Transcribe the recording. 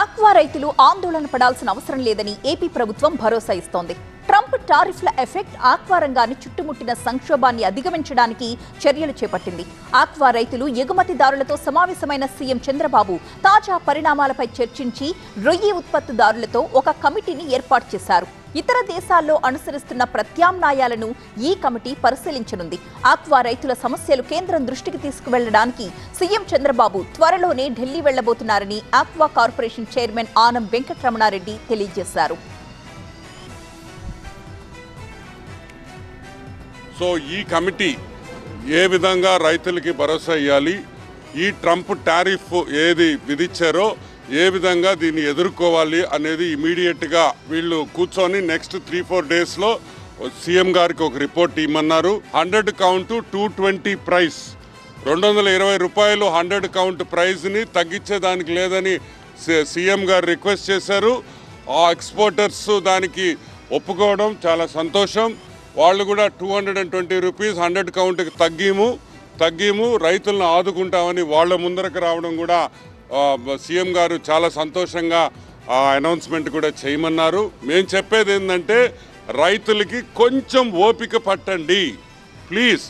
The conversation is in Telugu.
ఆక్వా రైతులు ఆందోళన పడాల్సిన అవసరం లేదని ఏపీ ప్రభుత్వం భరోసా ఇస్తోంది. ట్రంప్ టారిఫ్ల ఎఫెక్ట్ ఆక్వా రంగాన్ని చుట్టుముట్టిన సంక్షోభాన్ని అధిగమించడానికి చర్యలు చేపట్టింది. ఆక్వా రైతులు ఎగుమతిదారులతో సమావేశమైన సీఎం చంద్రబాబు తాజా పరిణామాలపై చర్చించి రొయ్యి ఉత్పత్తిదారులతో ఒక కమిటీని ఏర్పాటు చేశారు. ఇతర దేశాల్లో అనుసరిస్తున్న ప్రత్యామ్నాయాలను ఈ కమిటీ పరిశీలించనుంది. ఆక్వా రైతుల సమస్యలు కేంద్రం దృష్టికి తీసుకువెళ్లడానికి సీఎం చంద్రబాబు త్వరలోనే ఢిల్లీ వెళ్లబోతున్నారని aqua corporation chairman Anam Venkataramana Reddy తెలియజేశారు. సో ఈ కమిటీ ఏ విధంగా రైతులకి భరోసా ఇవ్వాలి, ఈ ట్రంప్ టారిఫ్ ఏది విధించారో ఏ విధంగా దీన్ని ఎదుర్కోవాలి అనేది ఇమీడియట్గా వీళ్ళు కూర్చొని నెక్స్ట్ 3-4 డేస్లో సీఎం గారికి ఒక రిపోర్ట్ ఇవ్వమన్నారు. 100 కౌంట్ 220 ప్రైస్, 220 రూపాయలు 100 కౌంట్ ప్రైస్ని తగ్గించేదానికి లేదని సీఎం గారు రిక్వెస్ట్ చేశారు. ఆ ఎక్స్పోర్టర్స్ దానికి ఒప్పుకోవడం చాలా సంతోషం. వాళ్ళు కూడా 220 రూపీస్ 100 కౌంట్కి తగ్గిము రైతులను ఆదుకుంటామని వాళ్ళ ముందరకు రావడం కూడా సీఎం గారు చాలా సంతోషంగా అనౌన్స్మెంట్ కూడా చేయమన్నారు. మేము చెప్పేది ఏంటంటే రైతులకి కొంచెం ఓపిక పట్టండి ప్లీజ్.